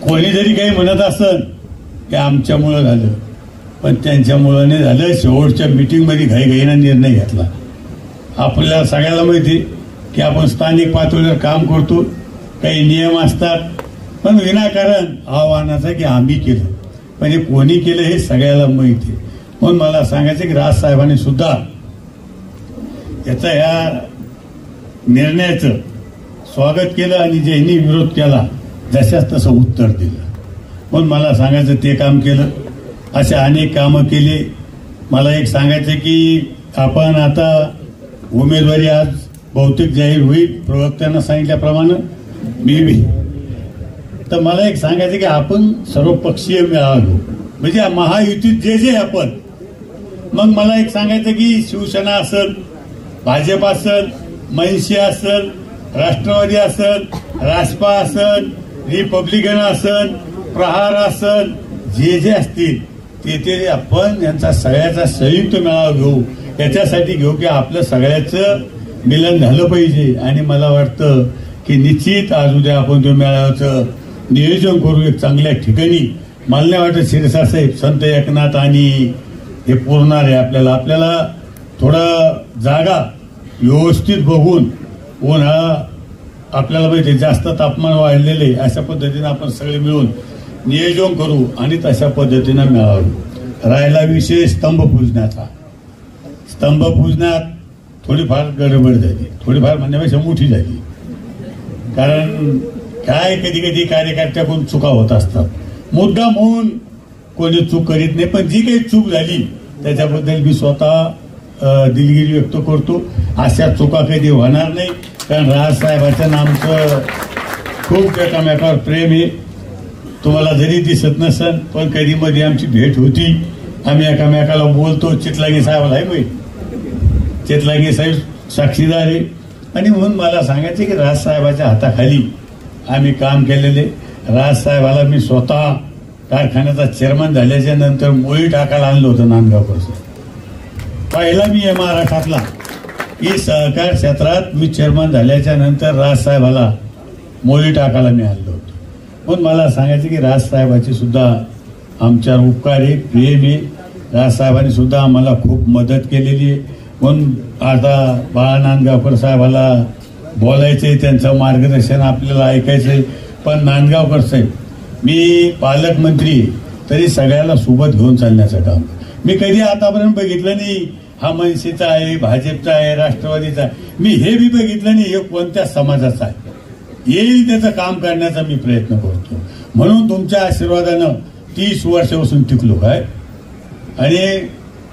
कोणी जरी काही म्हणत असेल की आमच्यामुळं झालं, पण त्यांच्यामुळं नाही झालं. शेवटच्या मीटिंगमध्ये घाईघाईनं निर्णय घेतला. आपल्याला सगळ्याला माहिती की आपण स्थानिक पातळीवर काम करतो, काही नियम असतात, पण विनाकारण आव्हानाचं की आम्ही केलं, पण हे कोणी केलं हे सगळ्याला माहिती आहे. म्हणून मला सांगायचं की राजसाहेबांनी सुद्धा याचा ह्या निर्णयाचं स्वागत केलं आणि ज्यांनी विरोध केला जशाच तसं उत्तर दिलं. म्हणून मला सांगायचं ते काम केलं. असे अनेक कामं केली. मला एक सांगायचं की आपण आता उमेदवारी आज बहुतेक जाहीर होईल प्रवक्त्यांना सांगितल्याप्रमाणे. मी तर मला एक सांगायचं की आपण सर्वपक्षीय मेळावा घेऊ, म्हणजे महायुतीत जे जे आपण. मग मला एक सांगायचं की शिवसेना असेल, भाजप असेल, मनसे असेल, राष्ट्रवादी असेल, रासपा असेल, रिपब्लिकन असेल, प्रहार असेल, जे जे असतील ते आपण यांचा सगळ्याचा संयुक्त मेळावा घेऊ. याच्यासाठी घेऊ की आपलं सगळ्याचं मिलन झालं पाहिजे. आणि मला वाटतं की निश्चित आज उद्या आपण त्या मेळाव्याचं नियोजन करू एक चांगल्या ठिकाणी. मला नाही वाटत शिरसा साहेब, संत एकनाथ आणि हे पुरणार आहे. आपल्याला थोडा जागा व्यवस्थित बघून, उन्हाळा आपल्याला माहिती जास्त तापमान वाढलेले, अशा पद्धतीने आपण सगळे मिळून नियोजन करू आणि तशा पद्धतीनं मिळावं. राहिला विषय स्तंभपूजनाचा. स्तंभपूजनात थोडीफार गडबड झाली, थोडीफार म्हणण्यापेक्षा मोठी झाली. कारण काय कधी कधी कार्यकर्त्याकडून चुका होत असतात. मुद्दा म्हणून कोणी चूक करीत नाही, पण जी काही चूक झाली त्याच्याबद्दल मी स्वतः दिलगिरी व्यक्त करतो. अशा चुका कधी होणार नाही, कारण राजसाहेबाच्या नामचं खूप एकामेकावर प्रेम आहे. तुम्हाला जरी दिसत नसेल पण कधी मध्ये आमची भेट होती, आम्ही एकामेकाला बोलतो. चितलागी साहेबाला आहे माहिती, चितलागी साहेब साक्षीदार आहे. आणि म्हणून मला सांगायचं की राजसाहेबाच्या हाताखाली आम्ही काम केलेले. राजसाहेबाला मी स्वतः कारखान्याचा चेअरमन झाल्याच्या नंतर मोळी टाकायला आणलं होतं नांदगावकर. पहिला मी महाराष्ट्रातला की सहकार क्षेत्रात मी चेअरमन झाल्याच्या नंतर राजसाहेबाला मोळी टाकायला मी आणलं होतं. पण मला सांगायचं की राजसाहेबाची सुद्धा आमच्यावर उपकार आहे, प्रेम आहे. राजसाहेबांनी सुद्धा आम्हाला खूप मदत केलेली आहे. म्हणून आता बाळा नांदगावकर साहेबाला बोलायचंय, त्यांचं मार्गदर्शन आपल्याला ऐकायचंय. पण नांदगावकर साहेब, मी पालकमंत्री तरी सगळ्याला सोबत घेऊन चालण्याचं काम मी कधी आतापर्यंत बघितलं नाही. हा मनसेचा आहे, भाजपचा आहे, राष्ट्रवादीचा आहे, मी हे बी बघितलं नाही हे कोणत्या समाजाचा आहे. येईल त्याचं काम करण्याचा मी प्रयत्न करतो. म्हणून तुमच्या आशीर्वादानं 30 वर्षापासून टिकलो काय. आणि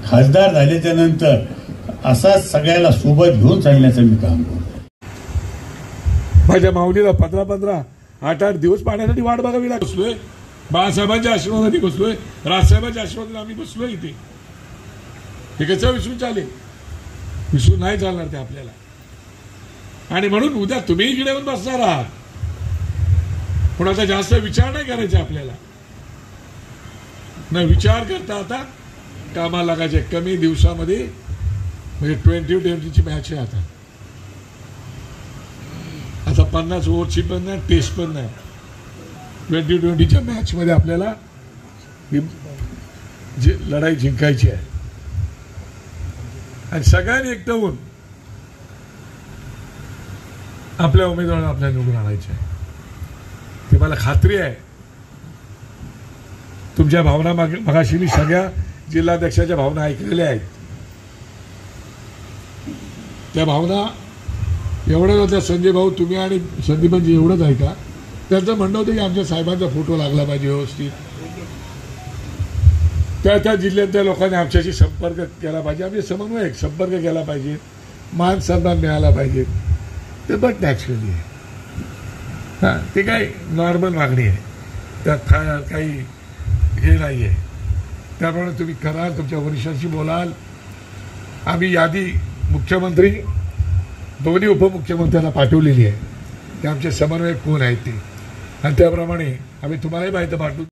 खासदार झाल्याच्या नंतर असाच सगळ्याला सोबत घेऊन चालण्याचं मी काम करतो. माझ्या माऊलीला 15-15, 8-8 दिवस पाण्यासाठी वाट बघावी लागली. बसलोय बाळासाहेबांच्या आशीर्वादाने, बसलोय राजसाहेबांच्या आशीर्वादाने आम्ही बसलोय इथे. हे कसं विसरून चालेल? विसरून नाही चालणार ते आपल्याला. आणि म्हणून उद्या तुम्ही इकडे येऊन बसणार आहात. कोणाचा जास्त विचार नाही करायचा आपल्याला. न विचार करता आता कामाला लागायचे. कमी दिवसामध्ये म्हणजे 20-20ची मॅच आहे. आता 50 ओव्हरची पण नाही, टेस्ट पण नाही. 20-20च्या मॅच मध्ये आपल्याला लढाई जिंकायची आहे. आणि सगळ्यांनी एकत्र होऊन आपल्या उमेदवाराला आपल्याला निवडून आणायचे आहे. ते मला खात्री आहे. तुमच्या भावना मगाशी मी सगळ्या जिल्हाध्यक्षाच्या भावना ऐकलेल्या आहेत. त्या भावना एवढ्याच होत्या. संजय भाऊ, तुम्ही आणि संदीपजी एवढंच ऐका. त्यांचं म्हणणं होतं की आमच्या साहेबांचा फोटो लागला पाहिजे व्यवस्थित. त्या जिल्ह्यातल्या लोकांनी आमच्याशी संपर्क केला पाहिजे, आमचे समन्वयक संपर्क केला पाहिजे, मान सन्मान मिळाला पाहिजे. ते बट नॅचरली आहे. हां, ते काही नॉर्मल मागणी आहे, त्यात काही हे नाही आहे. त्याप्रमाणे तुम्ही कराल, तुमच्या वरिष्ठांशी बोलाल. आम्ही यादी मुख्यमंत्री दोन्ही उपमुख्यमंत्र्यांना पाठवलेली आहे. ते आमचे समन्वयक कोण आहेत ते, आणि त्याप्रमाणे आम्ही तुम्हालाही माहिती पाठवू.